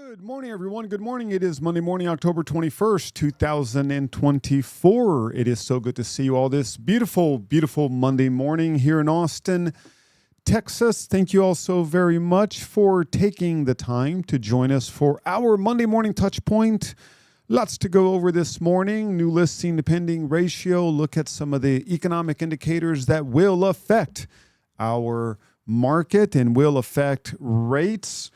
Good morning, everyone. Good morning. It is Monday morning, October 21st, 2024. It is so good to see you all this beautiful, beautiful Monday morning here in Austin, Texas. Thank you all so very much for taking the time to join us for our Monday morning touch point. Lots to go over this morning. New listing to pending ratio. Look at some of the economic indicators that will affect our market and will affect rates.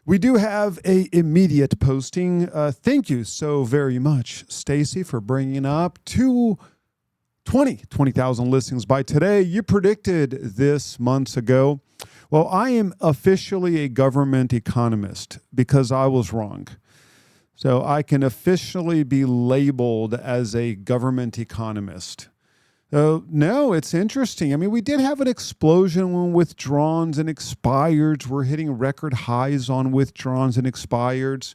We do have a immediate posting. Thank you so very much, Stacy, for bringing up 20,000 listings by today. You predicted this months ago. Well, I am officially a government economist because I was wrong. So I can officially be labeled as a government economist. No, it's interesting. I mean, we did have an explosion when withdrawns and expireds. We're hitting record highs on withdrawns and expireds.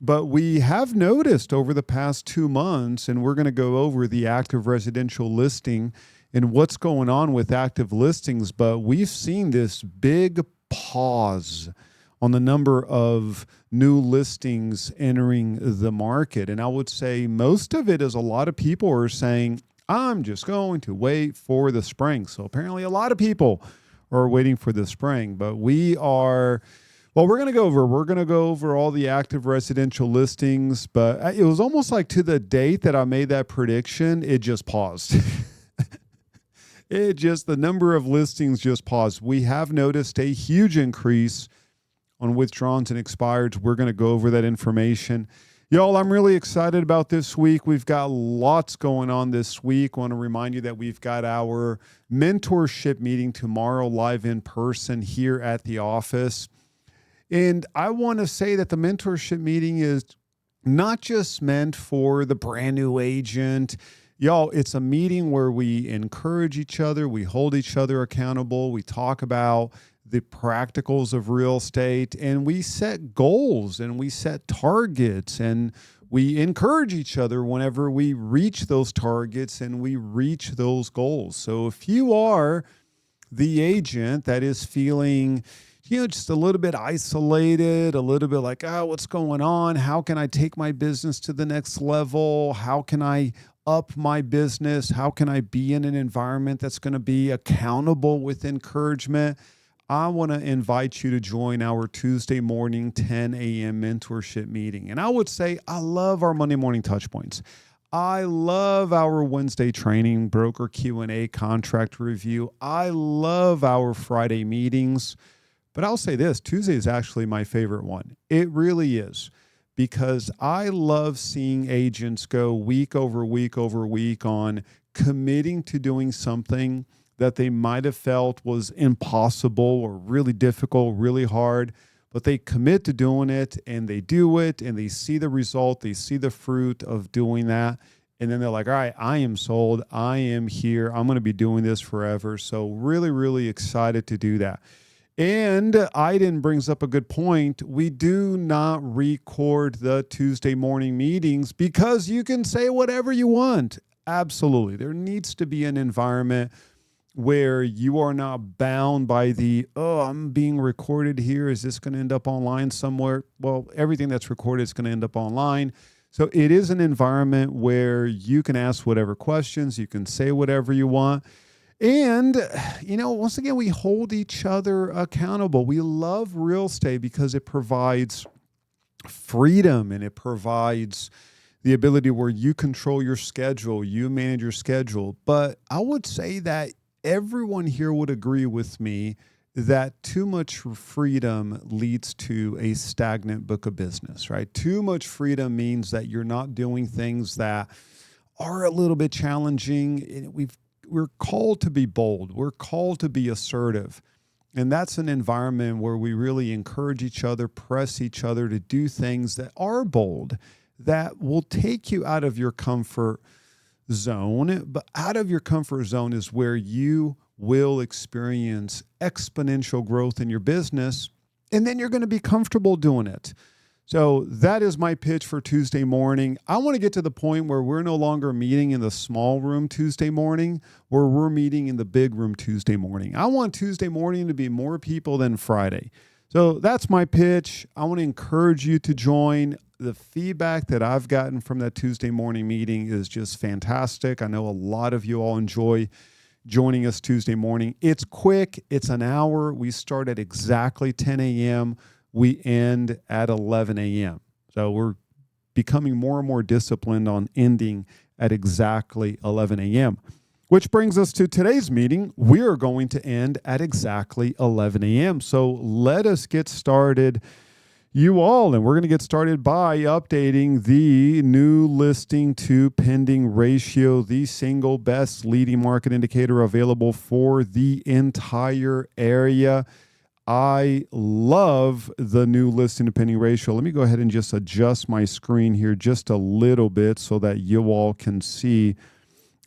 But we have noticed over the past 2 months, and we're going to go over the active residential listing and what's going on with active listings, but we've seen this big pause on the number of new listings entering the market. And I would say most of it is a lot of people are saying, I'm just going to wait for the spring. So apparently a lot of people are waiting for the spring, but we're going to go over all the active residential listings, but it was almost like to the date that I made that prediction, it just paused. The number of listings just paused. We have noticed a huge increase on withdrawns and expireds. We're going to go over that information. Y'all, I'm really excited about this week. We've got lots going on this week. I want to remind you that we've got our mentorship meeting tomorrow live in person here at the office. And I want to say that the mentorship meeting is not just meant for the brand new agent. Y'all, it's a meeting where we encourage each other, we hold each other accountable, we talk about the practicals of real estate, and we set goals and we set targets and we encourage each other whenever we reach those targets and we reach those goals. So if you are the agent that is feeling, just a little bit isolated, a little bit like, what's going on? How can I take my business to the next level? How can I up my business? How can I be in an environment that's going to be accountable with encouragement? I want to invite you to join our Tuesday morning 10 a.m. mentorship meeting. And I would say I love our Monday morning touch points. I love our Wednesday training, broker Q&A, contract review. I love our Friday meetings. But I'll say this, Tuesday is actually my favorite one. It really is, because I love seeing agents go week over week over week on committing to doing something that they might have felt was impossible or really difficult, really hard, but they commit to doing it and they do it and they see the result, they see the fruit of doing that. And then they're like, all right, I am sold. I am here. I'm going to be doing this forever. So really, really excited to do that. And Aiden brings up a good point. We do not record the Tuesday morning meetings because you can say whatever you want. Absolutely. There needs to be an environment where you are not bound by I'm being recorded here. Is this going to end up online somewhere? Well, everything that's recorded is going to end up online. So it is an environment where you can ask whatever questions, you can say whatever you want. And, once again, we hold each other accountable. We love real estate because it provides freedom and it provides the ability where you control your schedule, you manage your schedule. But I would say that everyone here would agree with me that too much freedom leads to a stagnant book of business, right? Too much freedom means that you're not doing things that are a little bit challenging. We're called to be bold. We're called to be assertive. And that's an environment where we really encourage each other, press each other to do things that are bold, that will take you out of your comfort zone. But out of your comfort zone is where you will experience exponential growth in your business, and then you're going to be comfortable doing it. So that is my pitch for Tuesday morning. I want to get to the point where we're no longer meeting in the small room Tuesday morning, where we're meeting in the big room Tuesday morning. I want Tuesday morning to be more people than Friday. So that's my pitch. I want to encourage you to join. The feedback that I've gotten from that Tuesday morning meeting is just fantastic. I know a lot of you all enjoy joining us Tuesday morning. It's quick. It's an hour. We start at exactly 10 a.m. We end at 11 a.m. So we're becoming more and more disciplined on ending at exactly 11 a.m. Which brings us to today's meeting. We are going to end at exactly 11 a.m. So let us get started, you all. And we're going to get started by updating the new listing to pending ratio, the single best leading market indicator available for the entire area. I love the new listing to pending ratio. Let me go ahead and just adjust my screen here just a little bit so that you all can see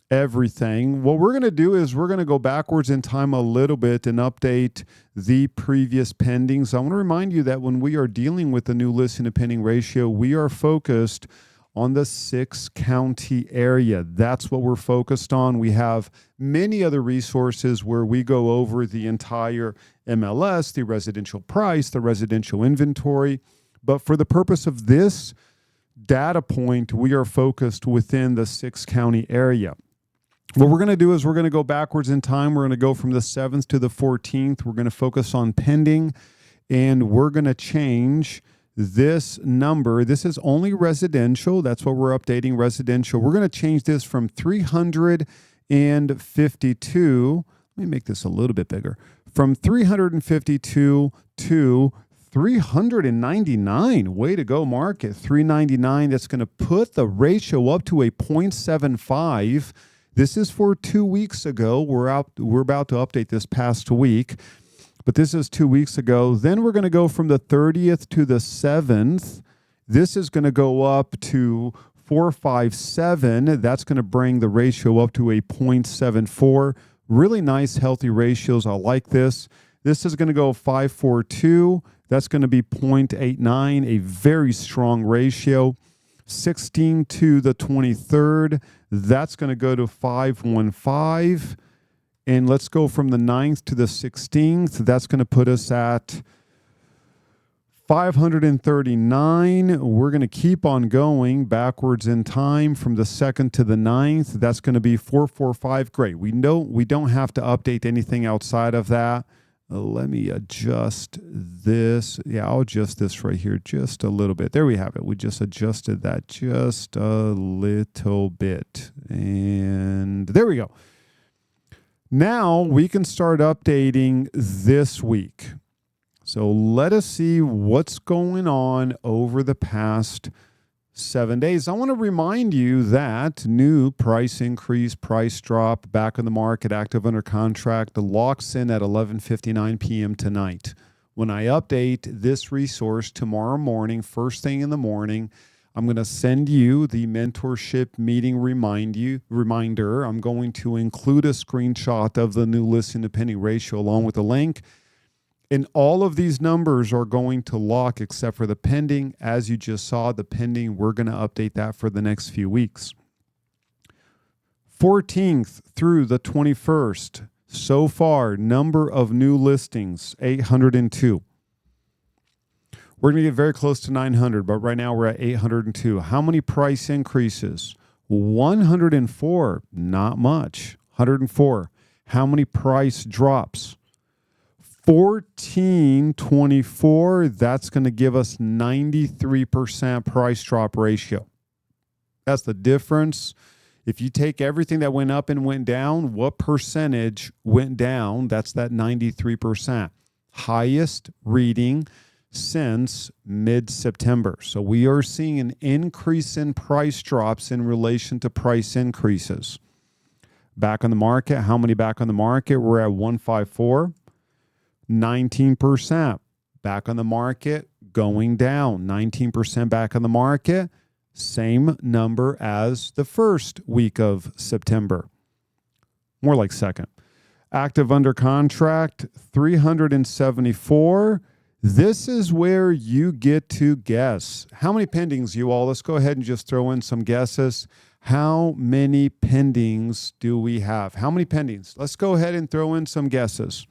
everything. What we're going to do is we're going to go backwards in time a little bit and update the previous pendings. I want to remind you that when we are dealing with the new listing to pending ratio, we are focused on the 6-county area. That's what we're focused on. We have many other resources where we go over the entire MLS, the residential price, the residential inventory. But for the purpose of this data point, we are focused within the 6-county area. What we're going to do is we're going to go backwards in time. We're going to go from the 7th to the 14th. We're going to focus on pending, and we're going to change this number. This is only residential. That's what we're updating, residential. We're going to change this from 352. Let me make this a little bit bigger. From 352 to 399. Way to go, market. 399. That's going to put the ratio up to a 0.75. This is for 2 weeks ago. We're about to update this past week, but this is 2 weeks ago. Then we're going to go from the 30th to the 7th. This is going to go up to 457. That's going to bring the ratio up to a 0.74. Really nice, healthy ratios. I like this. This is going to go 542. That's going to be 0.89, a very strong ratio. 16 to the 23rd, that's going to go to 515. And let's go from the 9th to the 16th. That's going to put us at 539. We're going to keep on going backwards in time from the 2nd to the 9th. That's going to be 445. Great. We don't have to update anything outside of that. Let me adjust this. Yeah, I'll adjust this right here just a little bit. There we have it. We just adjusted that just a little bit. And there we go. Now we can start updating this week. So let us see what's going on over the past 7 days. I want to remind you that new price increase, price drop, back on the market, active under contract, locks in at 11:59 p.m. tonight. When I update this resource tomorrow morning, first thing in the morning, I'm going to send you the mentorship meeting reminder. I'm going to include a screenshot of the new listing to pending ratio along with a link. And all of these numbers are going to lock except for the pending. As you just saw, the pending, we're going to update that for the next few weeks. 14th through the 21st, so far, number of new listings, 802. We're going to get very close to 900, but right now we're at 802. How many price increases? 104, not much. 104. How many price drops? 1424, that's going to give us 93% price drop ratio. That's the difference. If you take everything that went up and went down, what percentage went down? That's that 93%. Highest reading since mid-September. So we are seeing an increase in price drops in relation to price increases. Back on the market, how many back on the market? We're at 154. 19% back on the market, going down. 19% back on the market, same number as the first week of September. More like second. Active under contract, 374. This is where you get to guess. How many pendings, you all? Let's go ahead and just throw in some guesses. How many pendings do we have? How many pendings? Let's go ahead and throw in some guesses.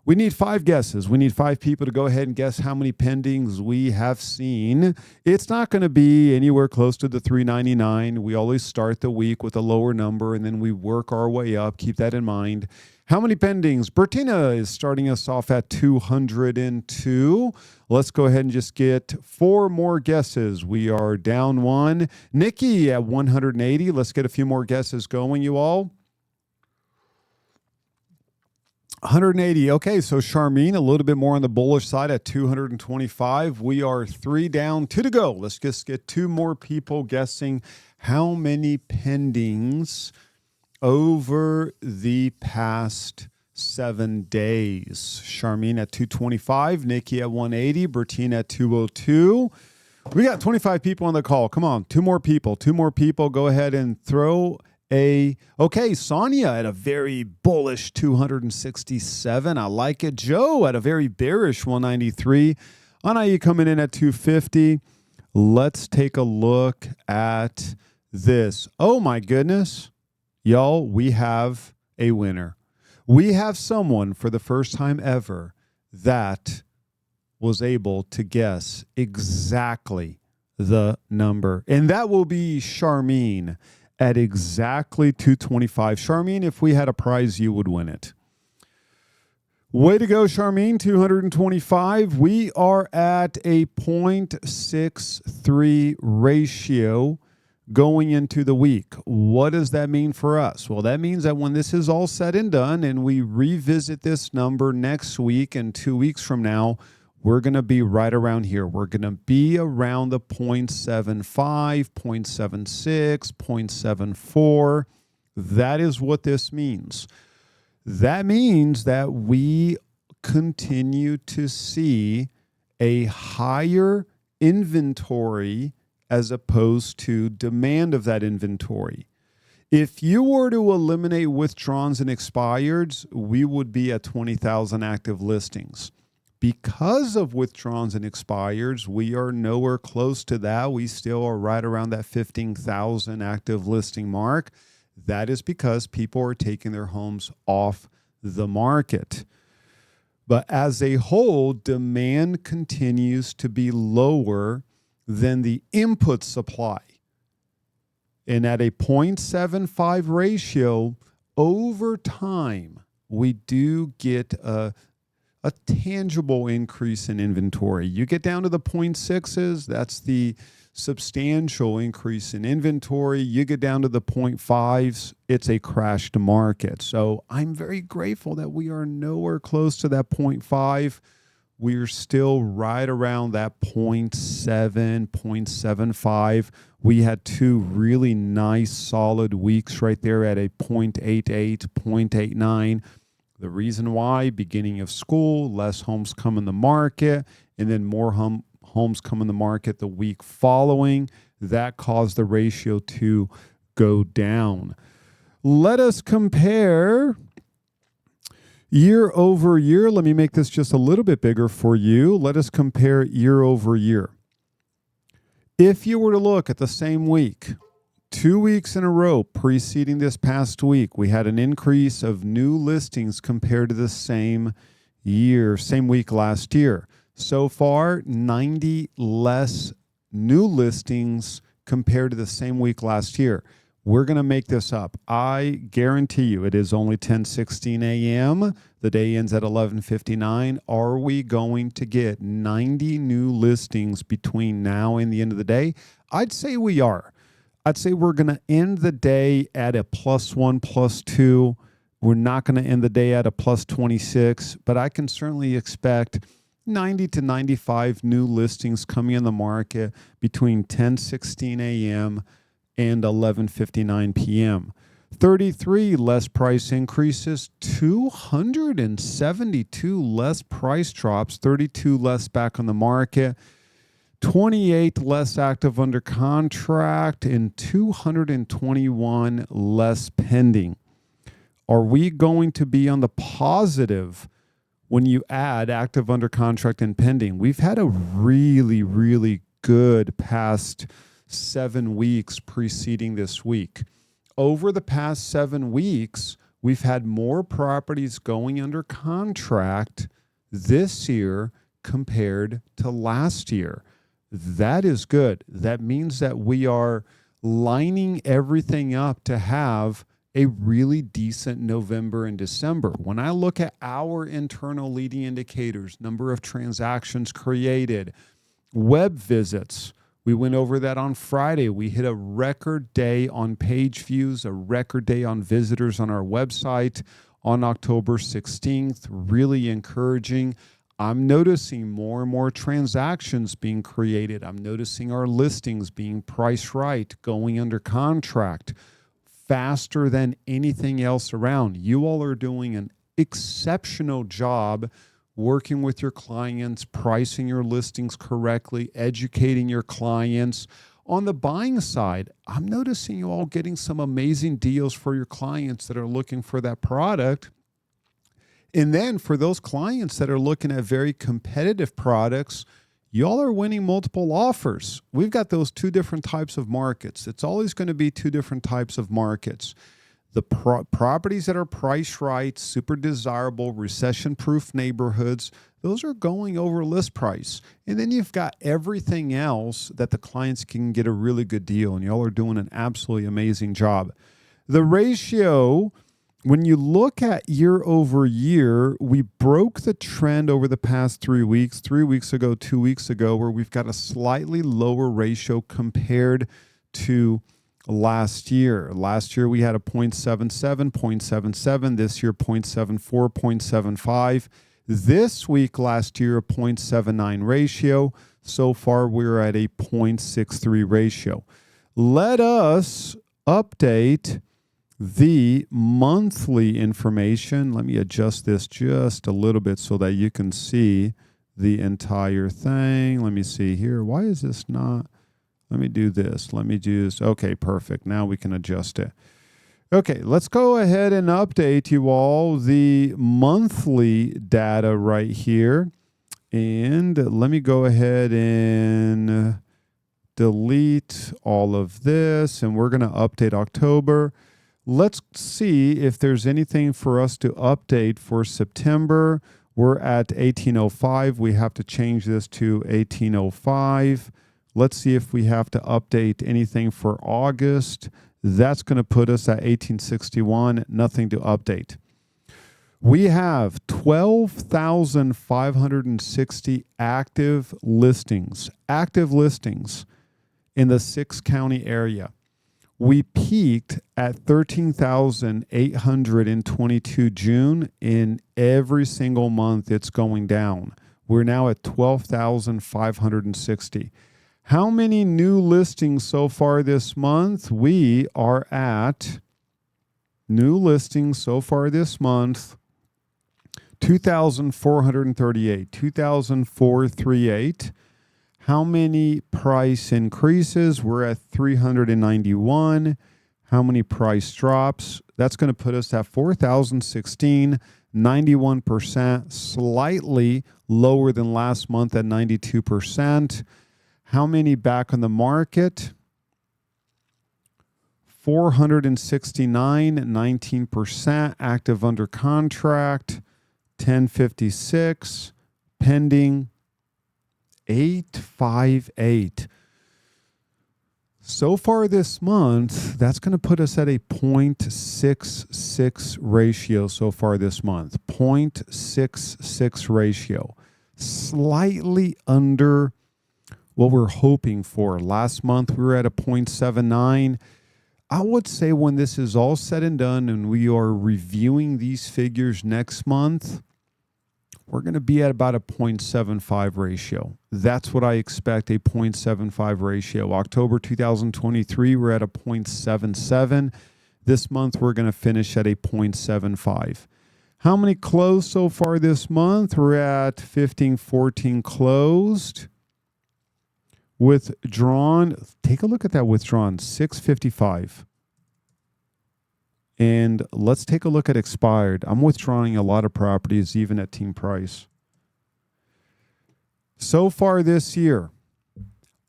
We need 5 guesses. We need 5 people to go ahead and guess how many pendings we have seen. It's not going to be anywhere close to the 399. We always start the week with a lower number, and then we work our way up. Keep that in mind. How many pendings? Bertina is starting us off at 202. Let's go ahead and just get 4 more guesses. We are down 1. Nikki at 180. Let's get a few more guesses going, you all. 180. Okay, so Charmaine, a little bit more on the bullish side at 225. We are 3 down, 2 to go. Let's just get 2 more people guessing how many pendings over the past 7 days. Charmaine at 225, Nikki at 180, Bertina at 202. We got 25 people on the call. Come on, 2 more people. 2 more people. Go ahead and throw okay, Sonia at a very bullish 267. I like it. Joe at a very bearish 193. Anai coming in at 250. Let's take a look at this. Oh my goodness. Y'all, we have a winner. We have someone for the first time ever that was able to guess exactly the number. And that will be Charmaine at exactly 225. Charmaine, if we had a prize, you would win it. Way to go, Charmaine, 225. We are at a 0.63 ratio going into the week. What does that mean for us? Well, that means that when this is all said and done and we revisit this number next week and 2 weeks from now, we're going to be right around here. We're going to be around the 0.75, 0.76, 0.74. That is what this means. That means that we continue to see a higher inventory as opposed to demand of that inventory. If you were to eliminate withdrawns and expireds, we would be at 20,000 active listings. Because of withdrawns and expireds, we are nowhere close to that. We still are right around that 15,000 active listing mark. That is because people are taking their homes off the market. But as a whole, demand continues to be lower than the input supply. And at a 0.75 ratio, over time, we do get a tangible increase in inventory. You get down to the 0.6s, that's the substantial increase in inventory. You get down to the 0.5s, it's a crashed market. So I'm very grateful that we are nowhere close to that 0.5. We're still right around that 0.7, 0.75. We had 2 really nice solid weeks right there at a 0.88, 0.89. The reason why, beginning of school, less homes come in the market, and then more homes come in the market the week following. That caused the ratio to go down. Let us compare year over year. Let me make this just a little bit bigger for you. Let us compare year over year. If you were to look at the same week, 2 weeks in a row preceding this past week, we had an increase of new listings compared to the same week last year. So far, 90 less new listings compared to the same week last year. We're going to make this up. I guarantee you it is only 10:16 a.m. The day ends at 11:59. Are we going to get 90 new listings between now and the end of the day? I'd say we are. I'd say we're going to end the day at a +1, +2. We're not going to end the day at a +26, but I can certainly expect 90 to 95 new listings coming in the market between 10:16 a.m. and 11:59 p.m. 33 less price increases, 272 less price drops, 32 less back on the market, 28 less active under contract, and 221 less pending. Are we going to be on the positive when you add active under contract and pending? We've had a really, really good past 7 weeks preceding this week. Over the past 7 weeks, We've had more properties going under contract this year compared to last year. That is good. That means that we are lining everything up to have a really decent November and December. When I look at our internal leading indicators, number of transactions created, web visits, we went over that on Friday. We hit a record day on page views, a record day on visitors on our website on October 16th. Really encouraging. I'm noticing more and more transactions being created. I'm noticing our listings being priced right, going under contract faster than anything else around. You all are doing an exceptional job working with your clients, pricing your listings correctly, educating your clients. On the buying side, I'm noticing you all getting some amazing deals for your clients that are looking for that product. And then for those clients that are looking at very competitive products, y'all are winning multiple offers. We've got those two different types of markets. It's always going to be two different types of markets. The properties that are priced right, super desirable, recession-proof neighborhoods, those are going over list price. And then you've got everything else that the clients can get a really good deal, and y'all are doing an absolutely amazing job. The ratio, when you look at year over year, we broke the trend over the past 3 weeks, 3 weeks ago, 2 weeks ago, where we've got a slightly lower ratio compared to last year. Last year we had a 0.77, 0.77. This year 0.74, 0.75. This week last year a 0.79 ratio. So far we're at a 0.63 ratio. Let us update the monthly information. Let me adjust this just a little bit so that you can see the entire thing. Let me see here. Why is this not? Let me do this. Let me do this. Okay, perfect. Now we can adjust it. Okay, let's go ahead and update you all the monthly data right here. And let me go ahead and delete all of this. And we're going to update October. Let's see if there's anything for us to update for September. We're at 1805. We have to change this to 1805. Let's see if we have to update anything for August. That's going to put us at 1861. Nothing to update. We have 12,560 active listings in the 6-county area. We peaked at 13,822 June. In every single month, it's going down. We're now at 12,560. How many new listings so far this month? We are at new listings so far this month, 2,438, 2,438. How many price increases? We're at 391. How many price drops? That's going to put us at 4,016, 91%, slightly lower than last month at 92%. How many back on the market? 469, 19%, active under contract, 1056, pending, 858. So far this month, that's going to put us at a 0.66 ratio so far this month. 0.66 ratio. Slightly under what we're hoping for. Last month, we were at a 0.79. I would say when this is all said and done and we are reviewing these figures next month, we're going to be at about a 0.75 ratio. That's what I expect, a 0.75 ratio. October 2023, we're at a 0.77. This month, we're going to finish at a 0.75. How many closed so far this month? We're at 1514 closed. Withdrawn, take a look at that withdrawn, 655. And let's take a look at expired. I'm withdrawing a lot of properties, even at team price. So far this year,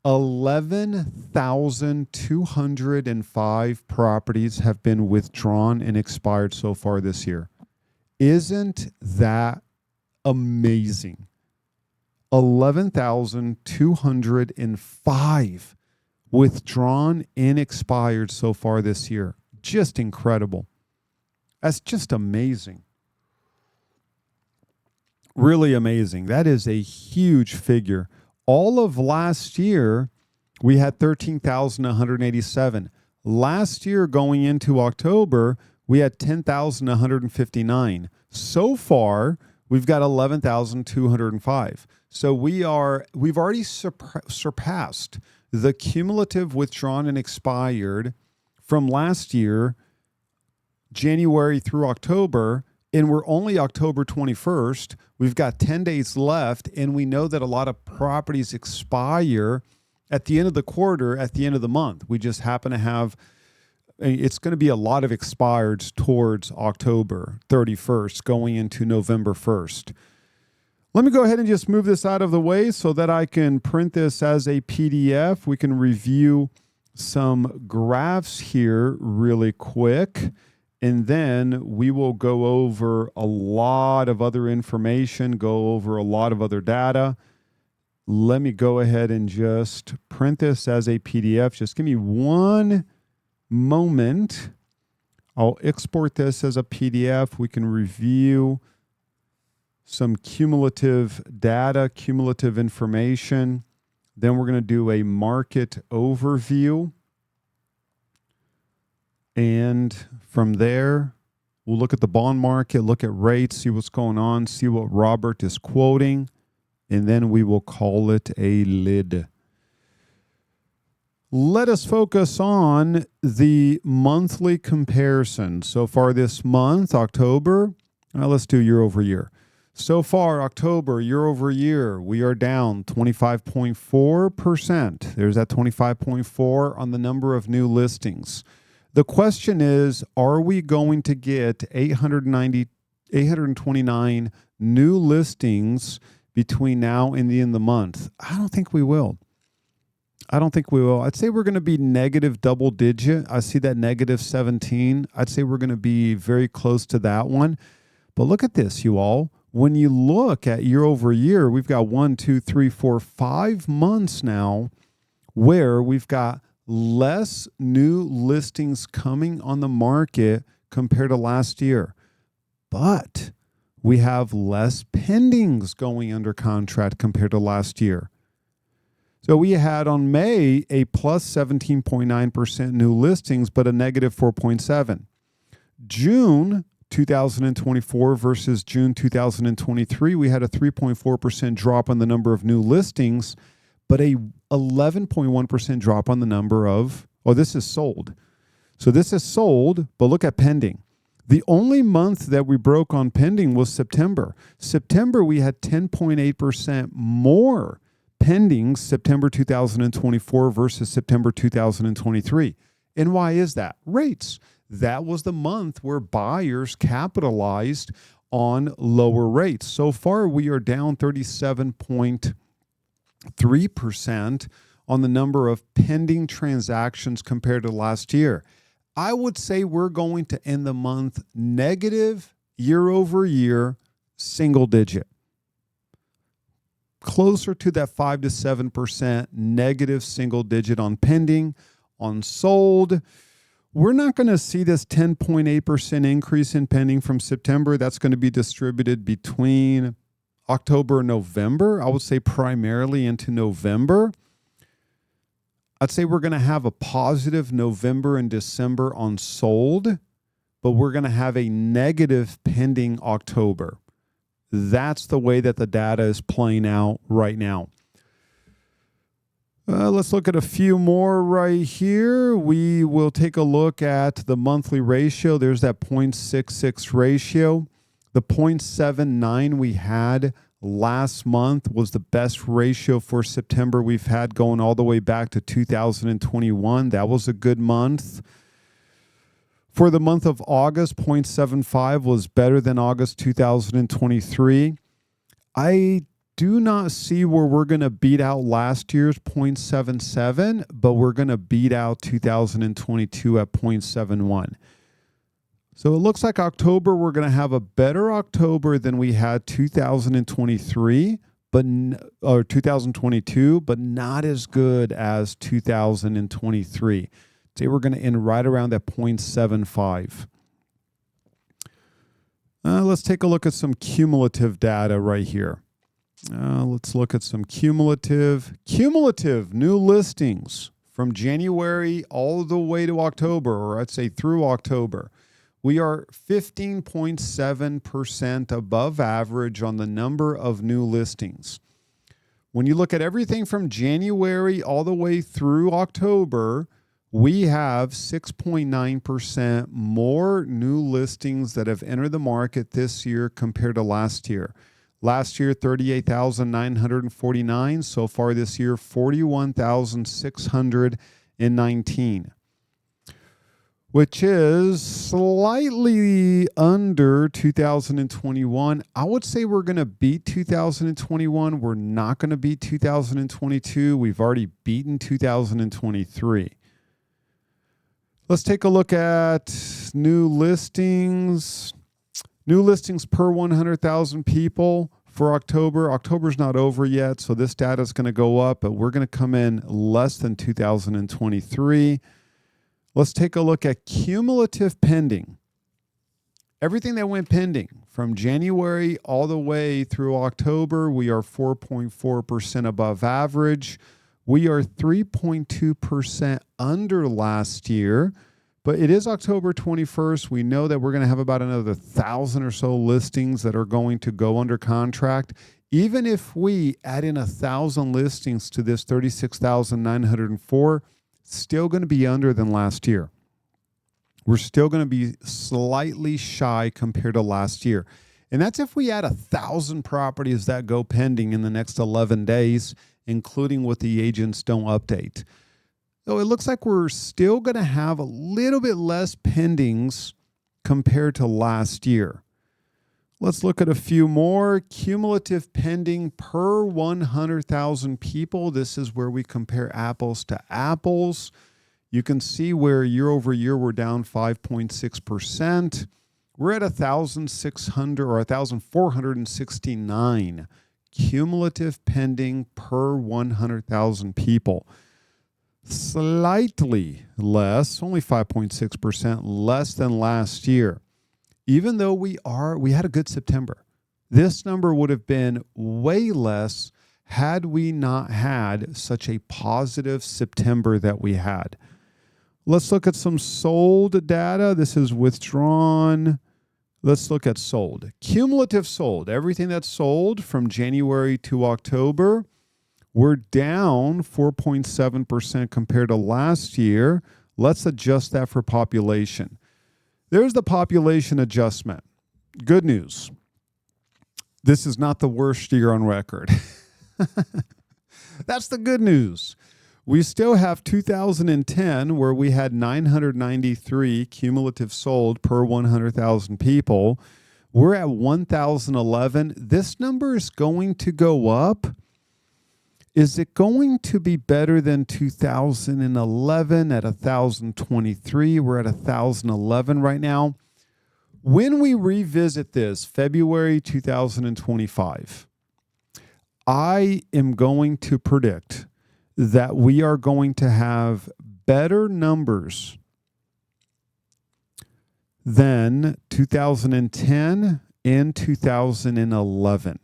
11,205 properties have been withdrawn and expired so far this year. Isn't that amazing? 11,205 withdrawn and expired so far this year. Just incredible. That's just amazing. Really amazing. That is a huge figure. All of last year, we had 13,187. Last year, going into October, we had 10,159. So far, we've got 11,205. So we've already surpassed the cumulative withdrawn and expired from last year, January through October, and we're only October 21st. We've got 10 days left, and we know that a lot of properties expire at the end of the quarter, at the end of the month. We just happen to have, it's going to be a lot of expireds towards October 31st going into November 1st. Let me go ahead and just move this out of the way so that I can print this as a PDF. We can review some graphs here really quick. And then we will go over a lot of other information, go over a lot of other data. Let me go ahead and just print this as a PDF. Just give me one moment. I'll export this as a PDF. We can review some cumulative data, cumulative information. Then we're going to do a market overview. And from there, we'll look at the bond market, look at rates, see what's going on, see what Robert is quoting, and then we will call it a lid. Let us focus on the monthly comparison. So far this month, October, let's do year over year. So far, October, year over year, we are down 25.4%. There's that 25.4 on the number of new listings. The question is, are we going to get 829 new listings between now and the end of the month? I don't think we will. I'd say we're going to be negative double digit. I see that negative 17. I'd say we're going to be very close to that one. But look at this, you all. When you look at year over year, we've got 5 months now where we've got less new listings coming on the market compared to last year. But we have less pendings going under contract compared to last year. So we had on May a plus 17.9% new listings, but a negative 4.7. June 2024 versus June 2023, we had a 3.4% drop on the number of new listings, but a 11.1% drop on the number of, this is sold. So this is sold, but look at pending. The only month that we broke on pending was September. September, we had 10.8% more pendings September 2024 versus September 2023. And why is that? Rates. That was the month where buyers capitalized on lower rates. So far, we are down 37.3% on the number of pending transactions compared to last year. I would say we're going to end the month negative year over year, single digit. Closer to that 5 to 7% negative single digit on pending. On sold, we're not going to see this 10.8% increase in pending from September. That's going to be distributed between October and November. I would say primarily into November. I'd say we're going to have a positive November and December on sold, but we're going to have a negative pending October. That's the way that the data is playing out right now. Let's look at a few more right here. We will take a look at the monthly ratio. There's that 0.66 ratio. The 0.79 we had last month was the best ratio for September we've had going all the way back to 2021. That was a good month. For the month of August, 0.75 was better than August 2023. I do not see where we're going to beat out last year's 0.77, but we're going to beat out 2022 at 0.71. So it looks like October, we're going to have a better October than we had 2023, or 2022, but not as good as 2023. Say we're going to end right around that 0.75. Let's take a look at some cumulative data right here. Let's look at some cumulative new listings from January all the way to October, or I'd say through October. We are 15.7% above average on the number of new listings. When you look at everything from January all the way through October, we have 6.9% more new listings that have entered the market this year compared to last year. Last year, 38,949. So far this year, 41,619, which is slightly under 2021. I would say we're going to beat 2021. We're not going to beat 2022. We've already beaten 2023. Let's take a look at new listings. New listings per 100,000 people for October. October's not over yet, so this data is going to go up, but we're going to come in less than 2023. Let's take a look at cumulative pending. Everything that went pending from January all the way through October, we are 4.4% above average. We are 3.2% under last year, but it is October 21st. We know that we're going to have about another 1,000 or so listings that are going to go under contract. Even if we add in 1,000 listings to this 36,904, still going to be under than last year. We're still going to be slightly shy compared to last year. And that's if we add 1,000 properties that go pending in the next 11 days, including what the agents don't update. So it looks like we're still going to have a little bit less pendings compared to last year. Let's look at a few more. Cumulative pending per 100,000 people. This is where we compare apples to apples. You can see where year over year we're down 5.6%. We're at 1,600 or 1,469 cumulative pending per 100,000 people. Slightly less, only 5.6% less than last year. Even though we had a good September. This number would have been way less had we not had such a positive September that we had. Let's look at some sold data. This is withdrawn. Let's look at sold. Cumulative sold. Everything that's sold from January to October, we're down 4.7% compared to last year. Let's adjust that for population. There's the population adjustment. Good news. This is not the worst year on record. That's the good news. We still have 2010 where we had 993 cumulative sold per 100,000 people. We're at 1,011. This number is going to go up. Is it going to be better than 2011 at 1,023? We're at 1,011 right now. When we revisit this, February 2025, I am going to predict that we are going to have better numbers than 2010 and 2011.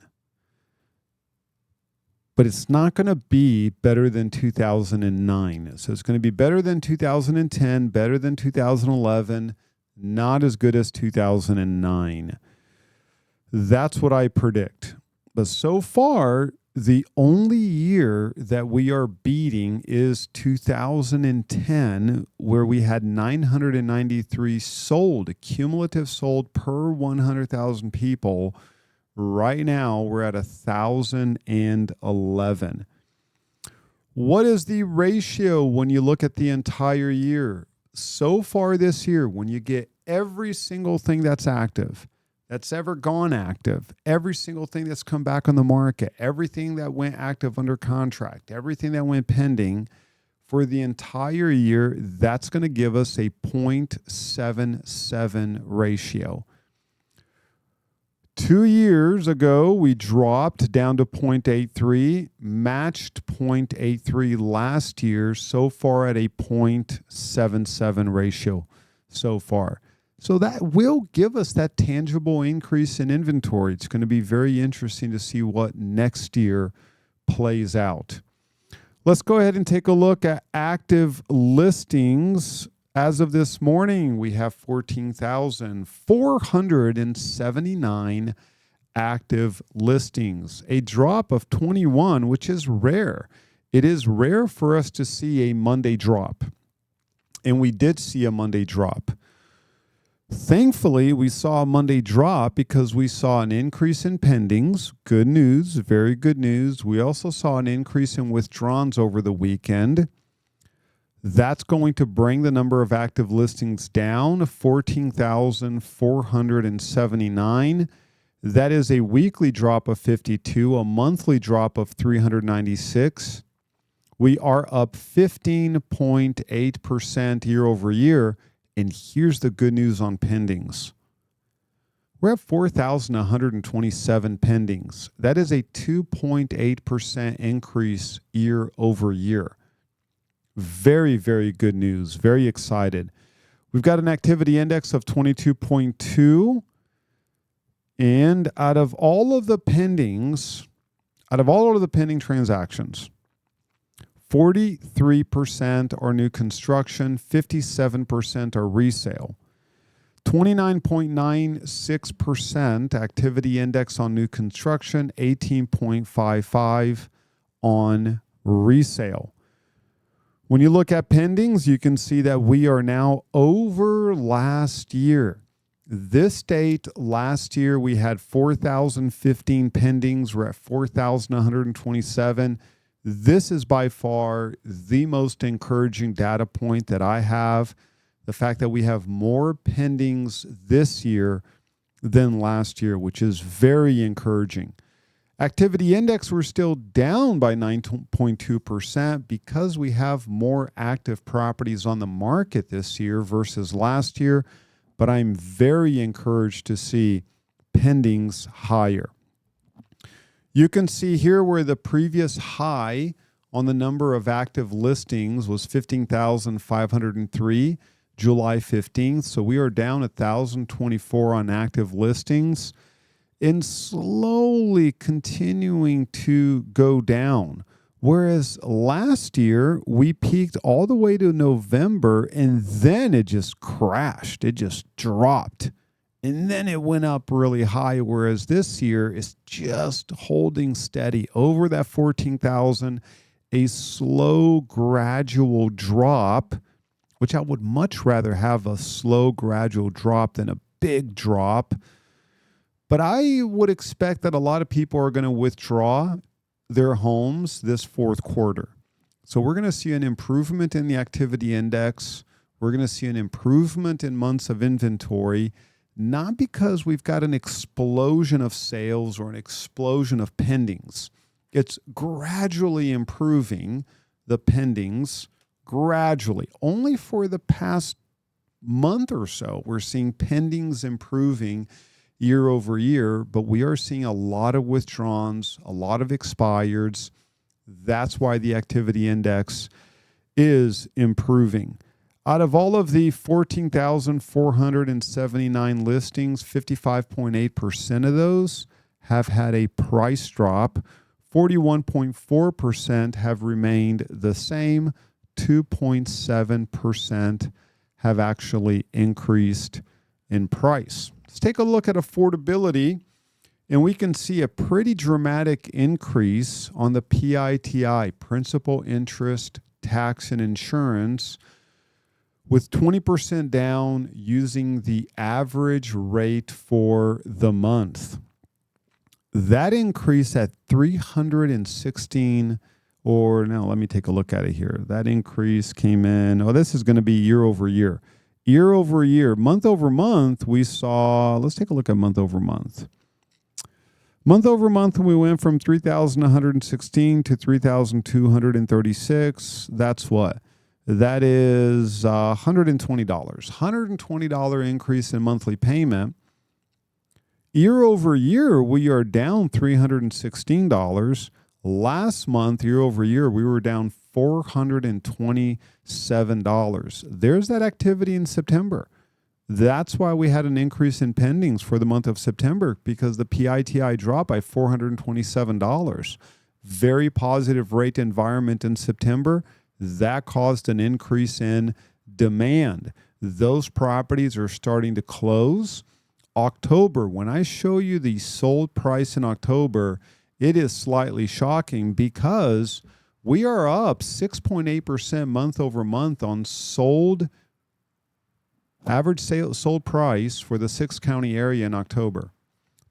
But it's not going to be better than 2009. So it's going to be better than 2010, better than 2011, not as good as 2009. That's what I predict. But so far, the only year that we are beating is 2010, where we had 993 sold, cumulative sold per 100,000 people. Right now, we're at 1,011. What is the ratio when you look at the entire year? So far this year, when you get every single thing that's active, that's ever gone active, every single thing that's come back on the market, everything that went active under contract, everything that went pending for the entire year, that's going to give us a 0.77 ratio. 2 years ago, we dropped down to 0.83, matched 0.83 last year, so far at a 0.77 ratio so far. So that will give us that tangible increase in inventory. It's going to be very interesting to see what next year plays out. Let's go ahead and take a look at active listings. As of this morning, we have 14,479 active listings, a drop of 21, which is rare. It is rare for us to see a Monday drop, and we did see a Monday drop. Thankfully, we saw a Monday drop because we saw an increase in pendings. Good news, very good news. We also saw an increase in withdrawns over the weekend. That's going to bring the number of active listings down to 14,479. That is a weekly drop of 52, a monthly drop of 396. We are up 15.8% year over year. And here's the good news on pendings. We're at 4,127 pendings. That is a 2.8% increase year over year. Very, very good news. Very excited. We've got an activity index of 22.2. And out of all of the pending transactions, 43% are new construction, 57% are resale. 29.96% activity index on new construction, 18.55 on resale. When you look at pendings, you can see that we are now over last year. This date last year, we had 4,015 pendings. We're at 4,127. This is by far the most encouraging data point that I have. The fact that we have more pendings this year than last year, which is very encouraging. Activity index, we're still down by 9.2% because we have more active properties on the market this year versus last year. But I'm very encouraged to see pendings higher. You can see here where the previous high on the number of active listings was 15,503, July 15th. So we are down 1,024 on active listings and slowly continuing to go down. Whereas last year, we peaked all the way to November, and then it just crashed. It just dropped. And then it went up really high, whereas this year is just holding steady over that 14,000, a slow, gradual drop, which I would much rather have a slow, gradual drop than a big drop. But I would expect that a lot of people are going to withdraw their homes this fourth quarter. So we're going to see an improvement in the activity index. We're going to see an improvement in months of inventory, not because we've got an explosion of sales or an explosion of pendings. It's gradually improving, the pendings, gradually. Only for the past month or so, we're seeing pendings improving year over year, but we are seeing a lot of withdrawns, a lot of expireds. That's why the activity index is improving. Out of all of the 14,479 listings, 55.8% of those have had a price drop. 41.4% have remained the same. 2.7% have actually increased in price. Let's take a look at affordability, and we can see a pretty dramatic increase on the PITI, principal, interest, tax, and insurance, with 20% down using the average rate for the month. That increase at 316, or now let me take a look at it here. That increase came in, this is going to be year over year. Year over year, month over month, we saw, let's take a look at month over month. Month over month, we went from 3,116 to 3,236. That's what? That is $120. $120 increase in monthly payment. Year over year, we are down $316. Last month, year over year, we were down $427. There's that activity in September. That's why we had an increase in pendings for the month of September, because the PITI dropped by $427. Very positive rate environment in September. That caused an increase in demand. Those properties are starting to close. October, when I show you the sold price in October, it is slightly shocking because we are up 6.8% month over month on sold average sold price for the 6-county area in October.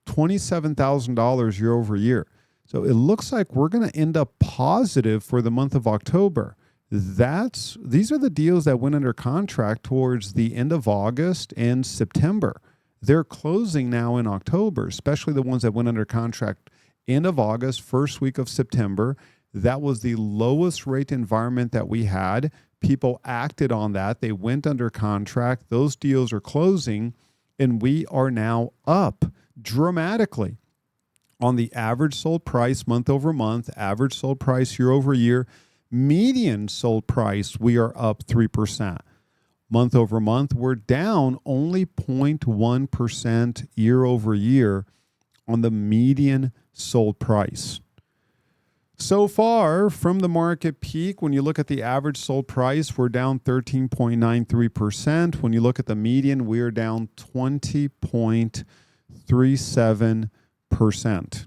$27,000 year over year. So it looks like we're going to end up positive for the month of October. These are the deals that went under contract towards the end of August and September. They're closing now in October, especially the ones that went under contract end of August, first week of September. That was the lowest rate environment that we had. People acted on that. They went under contract. Those deals are closing, and we are now up dramatically on the average sold price month over month, average sold price year over year, median sold price, we are up 3%. Month over month, we're down only 0.1% year over year on the median sold price. So far from the market peak, when you look at the average sold price, we're down 13.93%. When you look at the median, we are down 20.37%.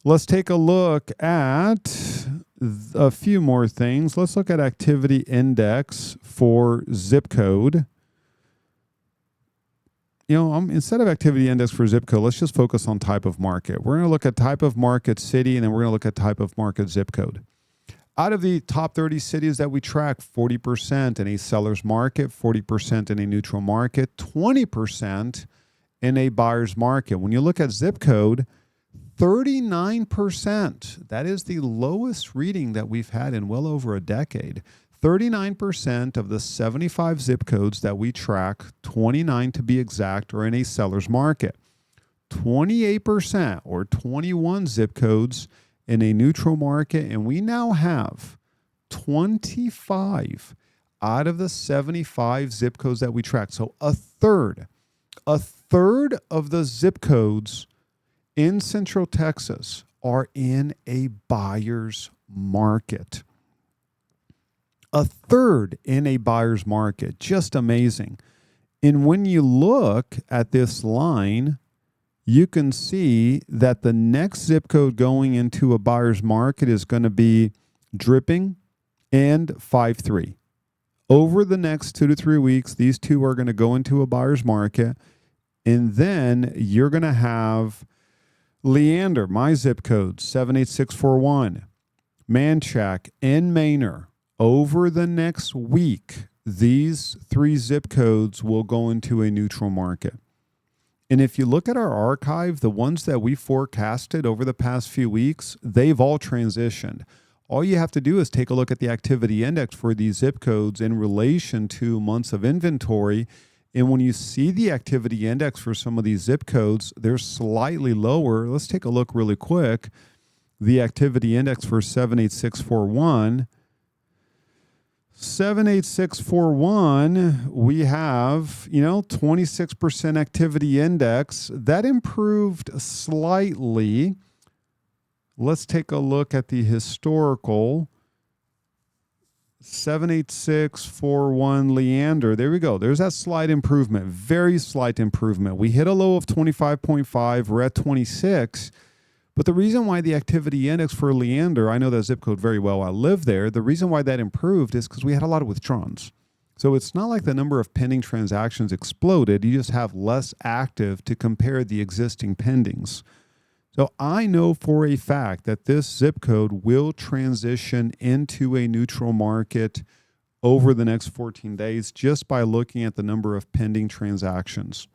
Let's take a look at a few more things. Let's look at activity index for zip code. Instead of activity index for zip code, let's just focus on type of market. We're going to look at type of market city, and then we're going to look at type of market zip code. Out of the top 30 cities that we track, 40% in a seller's market, 40% in a neutral market, 20% in a buyer's market. When you look at zip code, 39%. That is the lowest reading that we've had in well over a decade. 39% of the 75 zip codes that we track, 29 to be exact, are in a seller's market. 28% or 21 zip codes in a neutral market, and we now have 25 out of the 75 zip codes that we track. So a third of the zip codes in Central Texas are in a buyer's market. A third in a buyer's market. Just amazing. And when you look at this line, you can see that the next zip code going into a buyer's market is going to be Dripping and 5-3. Over the next 2 to 3 weeks, these two are going to go into a buyer's market. And then you're going to have Leander, my zip code, 78641. Manchac and Manor. Over the next week, these 3 zip codes will go into a neutral market. And if you look at our archive, the ones that we forecasted over the past few weeks, they've all transitioned. All you have to do is take a look at the activity index for these zip codes in relation to months of inventory. And when you see the activity index for some of these zip codes, they're slightly lower. Let's take a look really quick. The activity index for 78641. 78641, we have, 26% activity index. That improved slightly. Let's take a look at the historical. 78641 Leander. There we go. There's that slight improvement. Very slight improvement. We hit a low of 25.5. We're at 26. But the reason why the activity index for Leander, I know that zip code very well. I live there. The reason why that improved is because we had a lot of withdrawns. So it's not like the number of pending transactions exploded. You just have less active to compare the existing pendings. So I know for a fact that this zip code will transition into a neutral market over the next 14 days just by looking at the number of pending transactions.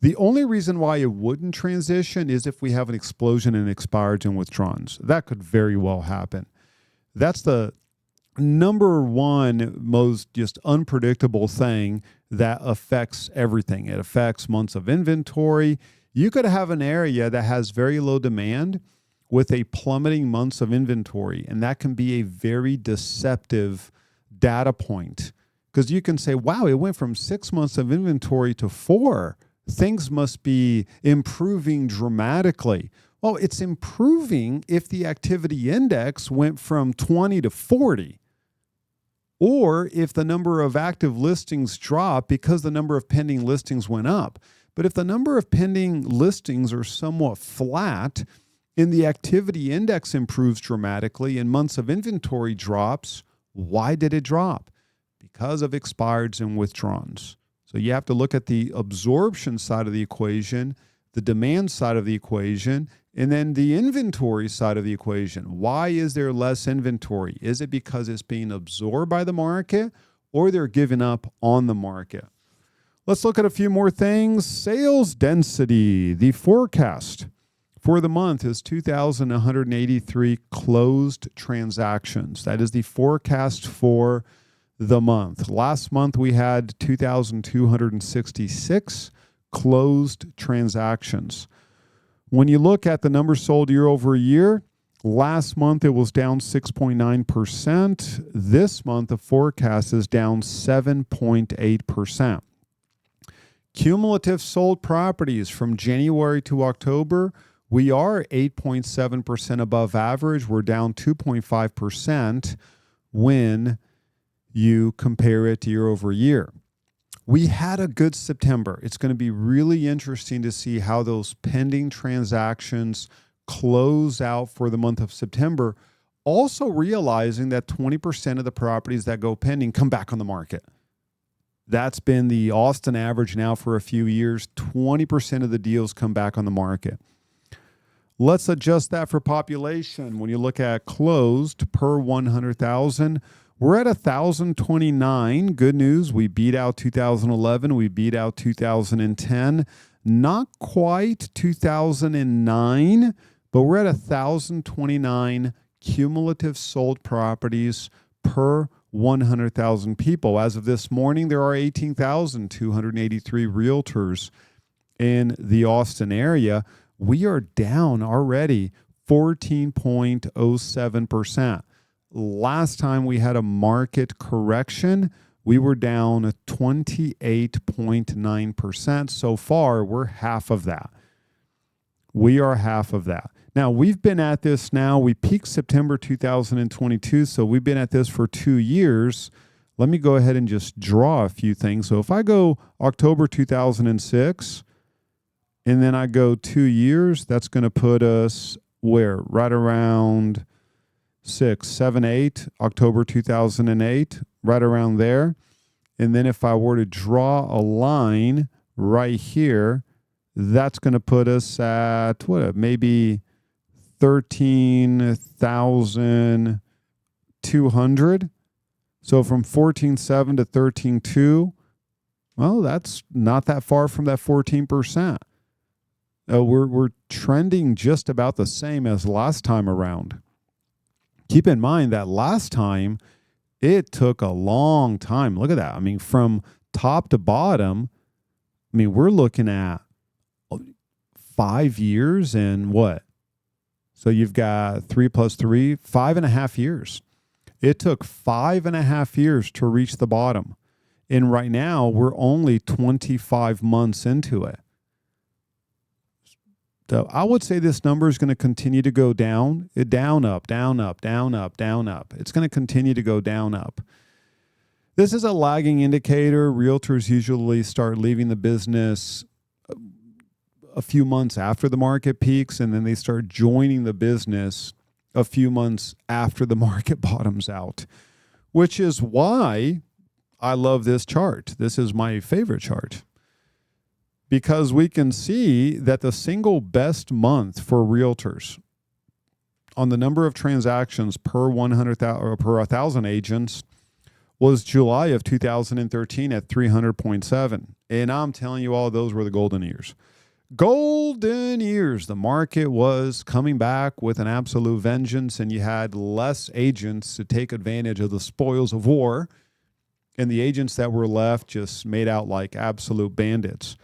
The only reason why it wouldn't transition is if we have an explosion in expireds and withdrawns. That could very well happen. That's the number one most just unpredictable thing that affects everything. It affects months of inventory. You could have an area that has very low demand with a plummeting months of inventory, and that can be a very deceptive data point because you can say, wow, it went from 6 months of inventory to 4. Things must be improving dramatically. Well, it's improving if the activity index went from 20 to 40, or if the number of active listings dropped because the number of pending listings went up. But if the number of pending listings are somewhat flat and the activity index improves dramatically and months of inventory drops, why did it drop? Because of expireds and withdrawns. So you have to look at the absorption side of the equation, the demand side of the equation, and then the inventory side of the equation. Why is there less inventory? Is it because it's being absorbed by the market or they're giving up on the market? Let's look at a few more things. Sales density. The forecast for the month is 2,183 closed transactions. That is the forecast for the month. Last month we had 2,266 closed transactions. When you look at the numbers sold year over year, last month it was down 6.9%. This month the forecast is down 7.8%. Cumulative sold properties from January to October, we are 8.7% above average. We're down 2.5% when you compare it year over year. We had a good September. It's going to be really interesting to see how those pending transactions close out for the month of September. Also realizing that 20% of the properties that go pending come back on the market. That's been the Austin average now for a few years. 20% of the deals come back on the market. Let's adjust that for population. When you look at closed per 100,000, we're at 1,029. Good news. We beat out 2011. We beat out 2010. Not quite 2009, but we're at 1,029 cumulative sold properties per 100,000 people. As of this morning, there are 18,283 realtors in the Austin area. We are down already 14.07%. Last time we had a market correction, we were down 28.9%. So far, we're half of that. We are half of that. Now, we've been at this now. We peaked September 2022, so we've been at this for 2 years. Let me go ahead and just draw a few things. So if I go October 2006, and then I go 2 years, that's going to put us where? Right around 6, 7, 8, October 2008, right around there. And then if I were to draw a line right here, that's going to put us at what? Maybe 13,200. So from 14.7 to 13.2, well, that's not that far from that 14%. We're trending just about the same as last time around. Keep in mind that last time, it took a long time. Look at that. I mean, from top to bottom, I mean, we're looking at 5 years and what? So you've got 3 plus 3, 5.5 years. It took 5.5 years to reach the bottom. And right now, we're only 25 months into it. So I would say this number is going to continue to go down, down, up, down, up, down, up, down, up. It's going to continue to go down, up. This is a lagging indicator. Realtors usually start leaving the business a few months after the market peaks, and then they start joining the business a few months after the market bottoms out, which is why I love this chart. This is my favorite chart, because we can see that the single best month for realtors on the number of transactions per 100,000 or per 1,000 agents was July of 2013 at 300.7. And I'm telling you all, those were the golden years. Golden years. The market was coming back with an absolute vengeance, and you had less agents to take advantage of the spoils of war. And the agents that were left just made out like absolute bandits.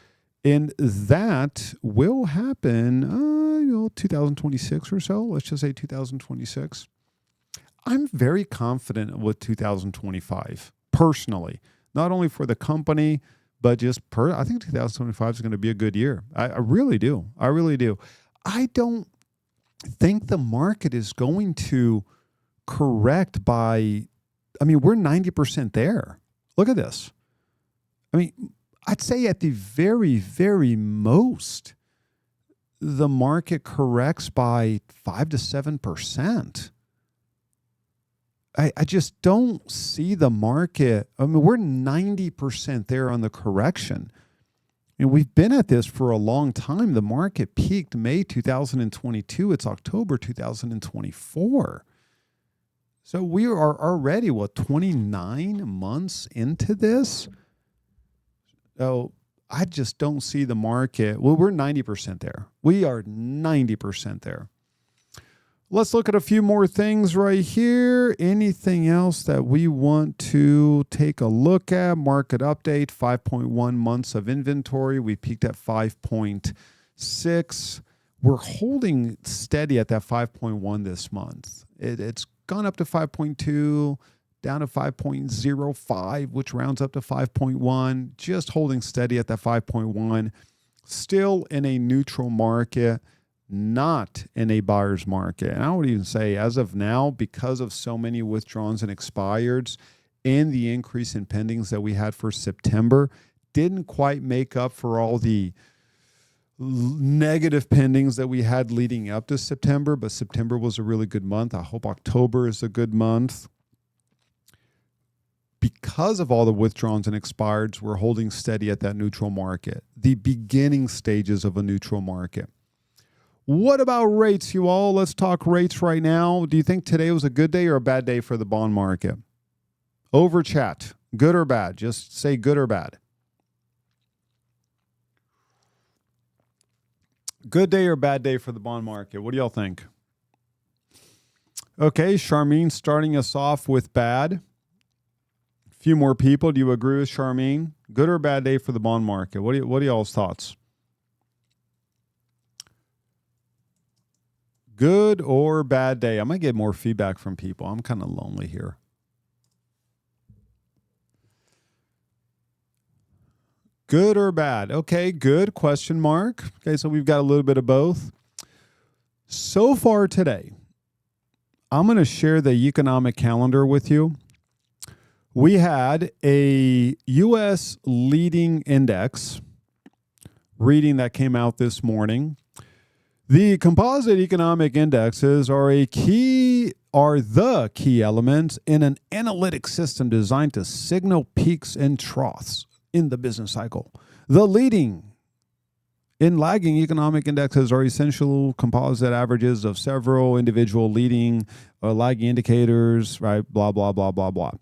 And that will happen, 2026 or so. Let's just say 2026. I'm very confident with 2025, personally. Not only for the company, but I think 2025 is going to be a good year. I really do. I really do. I don't think the market is going to correct we're 90% there. Look at this. I'd say at the very, very most, the market corrects by 5 to 7%. I just don't see the market. We're 90% there on the correction. We've been at this for a long time. The market peaked May 2022. It's October 2024. So we are already, 29 months into this? So I just don't see the market. Well, we're 90% there. We are 90% there. Let's look at a few more things right here. Anything else that we want to take a look at? Market update, 5.1 months of inventory. We peaked at 5.6. We're holding steady at that 5.1 this month. It's gone up to 5.2, down to 5.05, which rounds up to 5.1. Just holding steady at that 5.1. Still in a neutral market, not in a buyer's market. And I would even say, as of now, because of so many withdrawns and expireds and the increase in pendings that we had for September, didn't quite make up for all the negative pendings that we had leading up to September. But September was a really good month. I hope October is a good month. Because of all the withdrawns and expireds, we're holding steady at that neutral market, the beginning stages of a neutral market. What about rates, you all? Let's talk rates right now. Do you think today was a good day or a bad day for the bond market? Over chat, good or bad? Just say good or bad. Good day or bad day for the bond market? What do y'all think? Okay, Charmaine starting us off with bad. A few more people. Do you agree with Charmaine? Good or bad day for the bond market? What are y'all's thoughts? Good or bad day? I might get more feedback from people. I'm kind of lonely here. Good or bad? Okay, good, question mark. Okay, so we've got a little bit of both. So far today, I'm going to share the economic calendar with you. We had a U.S. leading index reading that came out this morning. The composite economic indexes are the key elements in an analytic system designed to signal peaks and troughs in the business cycle. The leading and lagging economic indexes are essential composite averages of several individual leading or lagging indicators, right? Blah, blah, blah, blah, blah.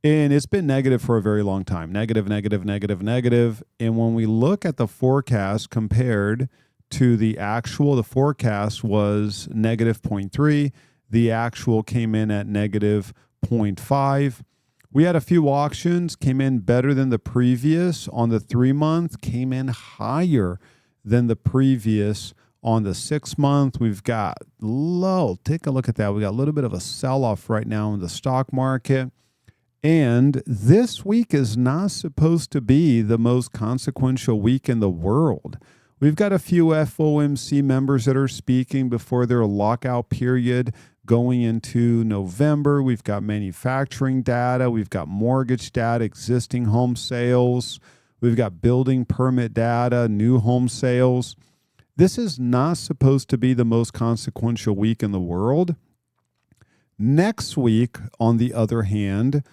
And it's been negative for a very long time. Negative, negative, negative, negative. And when we look at the forecast compared to the actual, the forecast was negative 0.3. The actual came in at negative 0.5. We had a few auctions, came in better than the previous on the 3-month, came in higher than the previous on the 6-month. We've got low. Take a look at that. We got a little bit of a sell-off right now in the stock market. And this week is not supposed to be the most consequential week in the world. We've got a few FOMC members that are speaking before their lockout period going into November. We've got manufacturing data. We've got mortgage data, existing home sales. We've got building permit data, new home sales. This is not supposed to be the most consequential week in the world. Next week, on the other hand,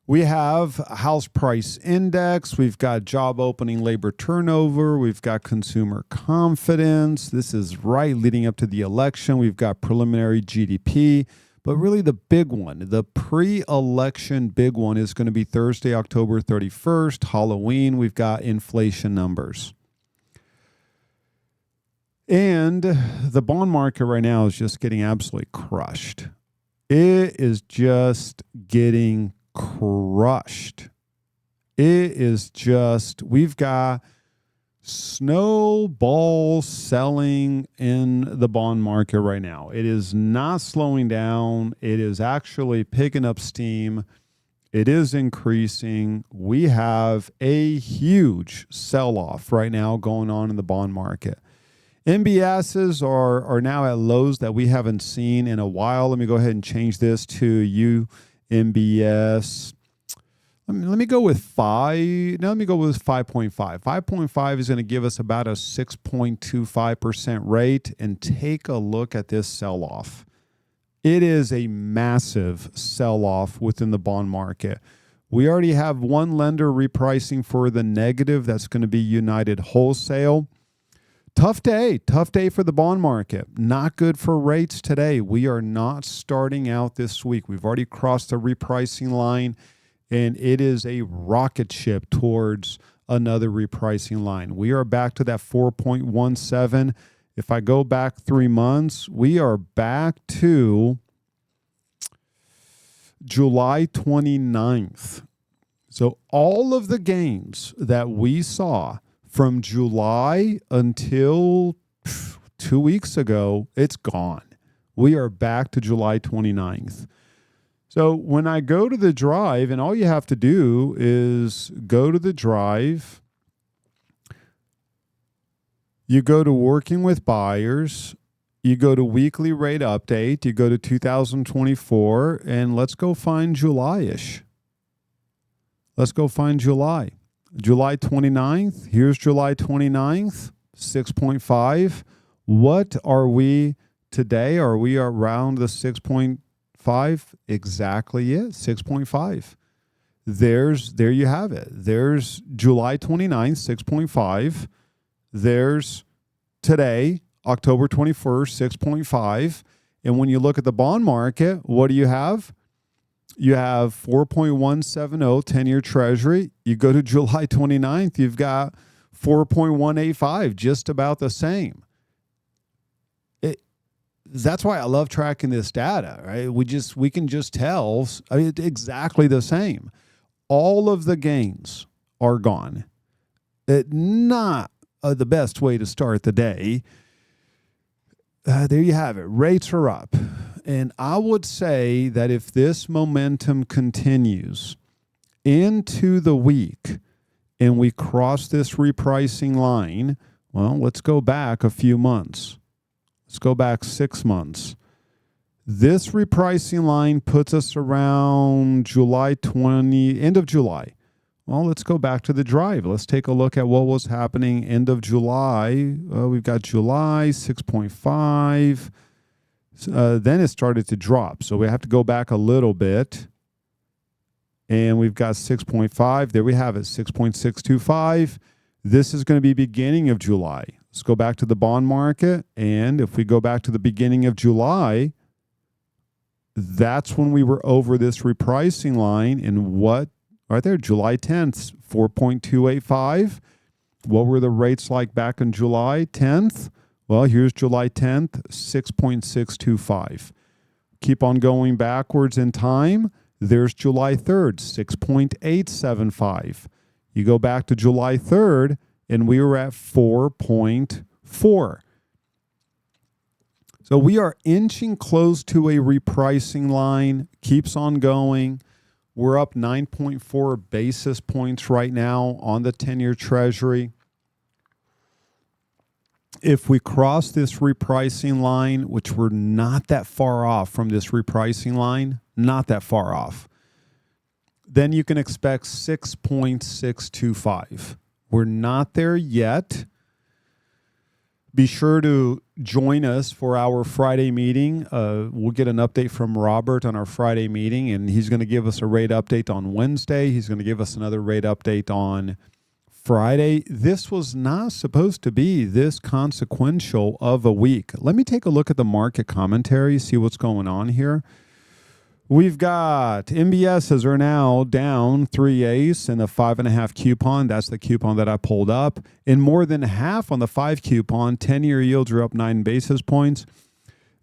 we have house price index. We've got job opening labor turnover. We've got consumer confidence. This is right leading up to the election. We've got preliminary GDP, But really the big one, the pre-election big one is going to be Thursday, October 31st, Halloween. We've got inflation numbers. And the bond market right now is just getting absolutely crushed. It is just getting crushed. It is just, we've got snowball selling in the bond market right now. It is not slowing down. It is actually picking up steam. It is increasing. We have a huge sell-off right now going on in the bond market. MBSs are now at lows that we haven't seen in a while. Let me go ahead and change this to UMBS. Let me go with 5. Now let me go with 5.5. 5.5 is going to give us about a 6.25% rate. And take a look at this sell-off. It is a massive sell-off within the bond market. We already have one lender repricing for the negative. That's going to be United Wholesale. Tough day for the bond market. Not good for rates today. We are not starting out this week. We've already crossed the repricing line, and it is a rocket ship towards another repricing line. We are back to that 4.17. If I go back 3 months, we are back to July 29th. So all of the gains that we saw from July until 2 weeks ago, it's gone. We are back to July 29th. So when I go to the drive, and all you have to do is go to the drive, you go to working with buyers, you go to weekly rate update, you go to 2024, and let's go find July-ish. Let's go find July. July 29th, here's July 29th, 6.5. What are we today? Are we around the 6.5? Exactly it, 6.5. There you have it. There's July 29th, 6.5. There's today, October 21st, 6.5. And when you look at the bond market, what do you have? You have 4.170 10-year Treasury. You go to July 29th, you've got 4.185, just about the same. That's why I love tracking this data, right? We can just tell, it's exactly the same. All of the gains are gone. Not the best way to start the day. There you have it. Rates are up. And I would say that if this momentum continues into the week and we cross this repricing line, well, let's go back a few months. Let's go back 6 months. This repricing line puts us around end of July. Well, let's go back to the drive. Let's take a look at what was happening end of July. We've got July 6.5. Then it started to drop. So we have to go back a little bit. And we've got 6.5. There we have it, 6.625. This is going to be beginning of July. Let's go back to the bond market. And if we go back to the beginning of July, that's when we were over this repricing line. And what? Right there, July 10th, 4.285. What were the rates like back on July 10th? Well, here's July 10th, 6.625. Keep on going backwards in time. There's July 3rd, 6.875. You go back to July 3rd, and we were at 4.4. So we are inching close to a repricing line. Keeps on going. We're up 9.4 basis points right now on the 10-year Treasury. If we cross this repricing line, which we're not that far off from this repricing line, not that far off, then you can expect 6.625. We're not there yet. Be sure to join us for our Friday meeting. We'll get an update from Robert on our Friday meeting, and he's going to give us a rate update on Wednesday. He's going to give us another rate update on Friday. This was not supposed to be this consequential of a week. Let me take a look at the market commentary, see what's going on here. We've got MBSs are now down 3/8 in the 5.5 coupon. That's the coupon that I pulled up. And more than half on the 5 coupon. 10-year yields are up 9 basis points.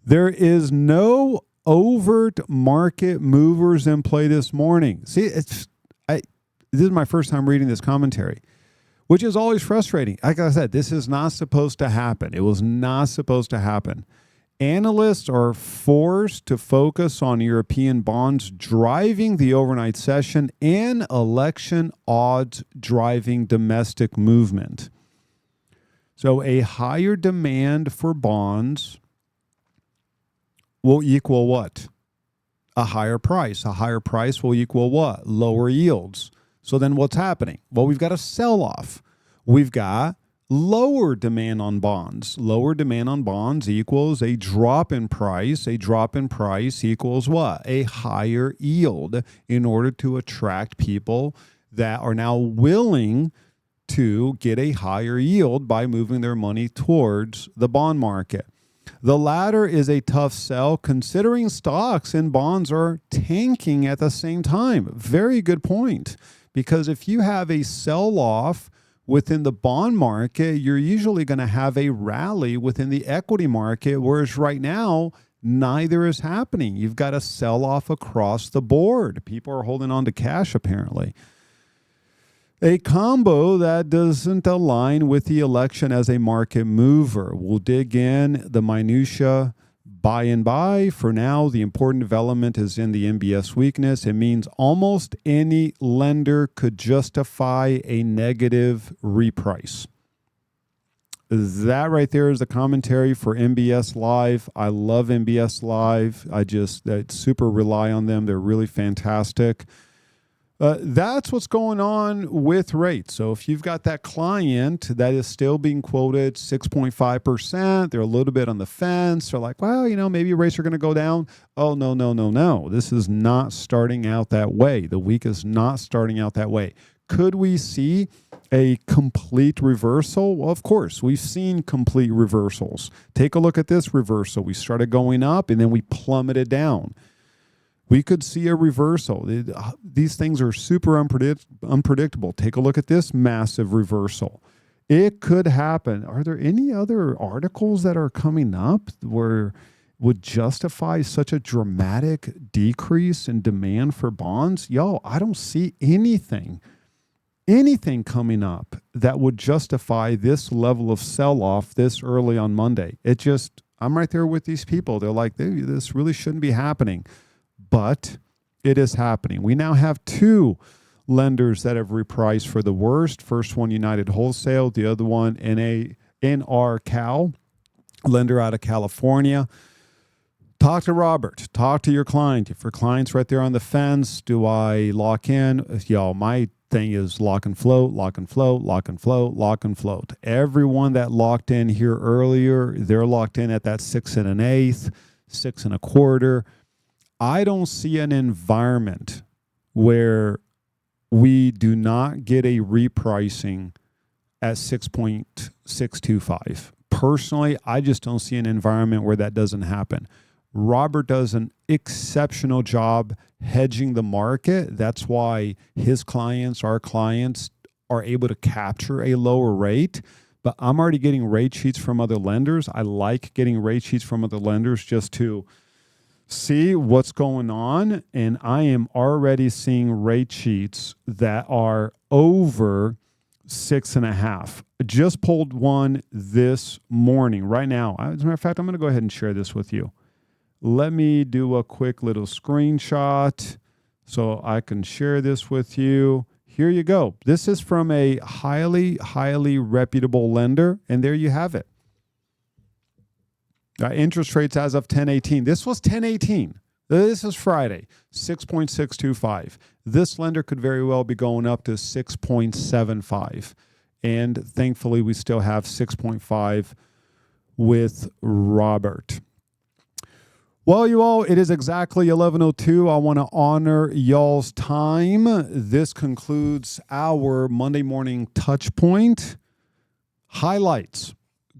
There is no overt market movers in play this morning. See, this is my first time reading this commentary, which is always frustrating. Like I said, this is not supposed to happen. It was not supposed to happen. Analysts are forced to focus on European bonds driving the overnight session and election odds driving domestic movement. So a higher demand for bonds will equal what? A higher price. A higher price will equal what? Lower yields. So then what's happening? Well, we've got a sell-off. We've got lower demand on bonds. Lower demand on bonds equals a drop in price. A drop in price equals what? A higher yield in order to attract people that are now willing to get a higher yield by moving their money towards the bond market. The latter is a tough sell considering stocks and bonds are tanking at the same time. Very good point. Because if you have a sell-off within the bond market, you're usually going to have a rally within the equity market, whereas right now, neither is happening. You've got a sell-off across the board. People are holding on to cash, apparently. A combo that doesn't align with the election as a market mover. We'll dig in the minutia by and by. For now, the important development is in the MBS weakness. It means almost any lender could justify a negative reprice. That right there is the commentary for MBS Live. I love MBS Live. I super rely on them. They're really fantastic. That's what's going on with rates. So if you've got that client that is still being quoted 6.5%, they're a little bit on the fence. They're like, well, maybe rates are going to go down. Oh, no. This is not starting out that way. The week is not starting out that way. Could we see a complete reversal? Well, of course, we've seen complete reversals. Take a look at this reversal. We started going up and then we plummeted down. We could see a reversal. These things are super unpredictable. Take a look at this massive reversal. It could happen. Are there any other articles that are coming up where would justify such a dramatic decrease in demand for bonds? I don't see anything coming up that would justify this level of sell-off this early on Monday. I'm right there with these people. They're like, this really shouldn't be happening. But it is happening. We now have 2 lenders that have repriced for the worst. First one, United Wholesale. The other one, NR Cal, lender out of California. Talk to Robert. Talk to your client. If your client's right there on the fence, do I lock in? My thing is lock and float, lock and float, lock and float, lock and float. Everyone that locked in here earlier, they're locked in at that 6 1/8, 6 1/4. I don't see an environment where we do not get a repricing at 6.625. Personally, I just don't see an environment where that doesn't happen. Robert does an exceptional job hedging the market. That's why his clients, our clients, are able to capture a lower rate. But I'm already getting rate sheets from other lenders. I like getting rate sheets from other lenders just to see what's going on, and I am already seeing rate sheets that are over 6.5. Just pulled one this morning, right now. As a matter of fact, I'm going to go ahead and share this with you. Let me do a quick little screenshot so I can share this with you. Here you go. This is from a highly, highly reputable lender, and there you have it. Interest rates as of 10/18. This was 10/18. This is Friday, 6.625. This lender could very well be going up to 6.75. And thankfully, we still have 6.5 with Robert. Well, you all, it is exactly 11:02. I want to honor y'all's time. This concludes our Monday morning touch point. Highlights.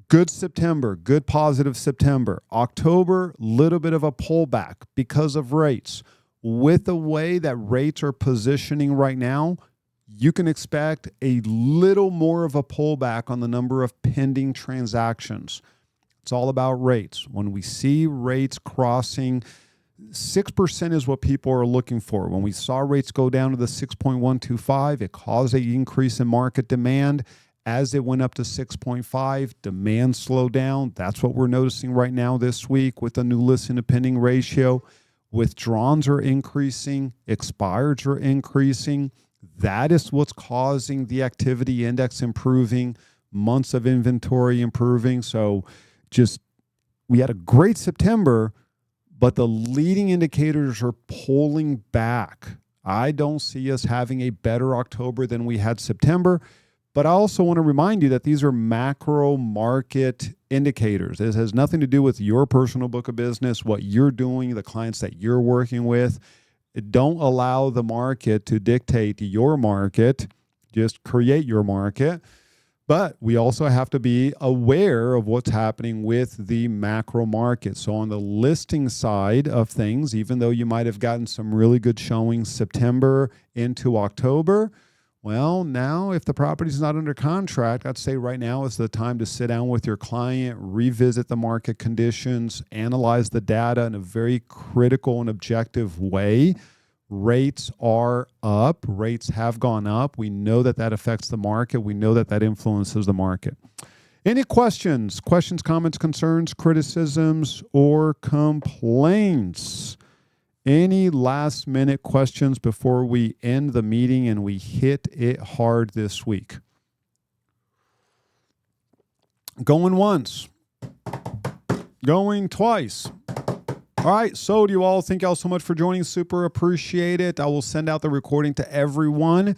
Good September, good positive September. October, little bit of a pullback because of rates. with the way that rates are positioning right now, you can expect a little more of a pullback on the number of pending transactions. It's all about rates. When we see rates crossing 6% is what people are looking for. When we saw rates go down to the 6.125, it caused an increase in market demand. As it went up to 6.5, demand slowed down. That's what we're noticing right now this week with the new listing to pending ratio. Withdrawns are increasing, expireds are increasing. That is what's causing the activity index improving, months of inventory improving. So we had a great September, but the leading indicators are pulling back. I don't see us having a better October than we had September. But I also want to remind you that these are macro market indicators. This has nothing to do with your personal book of business, what you're doing, the clients that you're working with. Don't allow the market to dictate your market. Just create your market. But we also have to be aware of what's happening with the macro market. So on the listing side of things, even though you might have gotten some really good showings September into October, well, now if the property is not under contract, I'd say right now is the time to sit down with your client, revisit the market conditions, analyze the data in a very critical and objective way. Rates are up. Rates have gone up. We know that that affects the market. We know that that influences the market. Any questions? Questions, comments, concerns, criticisms, or complaints? Any last minute questions before we end the meeting and we hit it hard this week? Going once. Going twice. All right. So do you all. Thank you all so much for joining. Super appreciate it. I will send out the recording to everyone.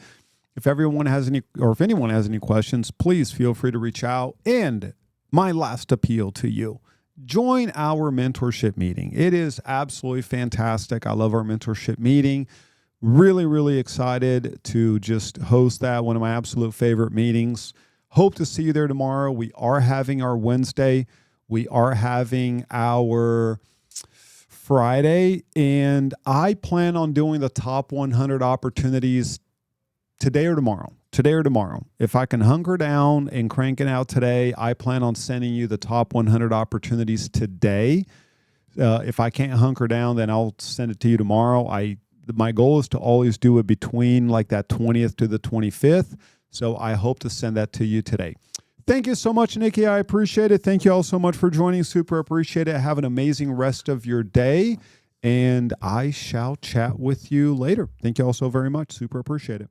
If everyone has any, or if anyone has any questions, please feel free to reach out. And my last appeal to you. Join our mentorship meeting. It is absolutely fantastic. I love our mentorship meeting. Really, really excited to just host that. One of my absolute favorite meetings. Hope to see you there tomorrow. We are having our Wednesday. We are having our Friday. And I plan on doing the top 100 opportunities today or tomorrow. If I can hunker down and crank it out today, I plan on sending you the top 100 opportunities today. If I can't hunker down, then I'll send it to you tomorrow. My goal is to always do it between like that 20th to the 25th. So I hope to send that to you today. Thank you so much, Nikki. I appreciate it. Thank you all so much for joining. Super appreciate it. Have an amazing rest of your day. And I shall chat with you later. Thank you all so very much. Super appreciate it.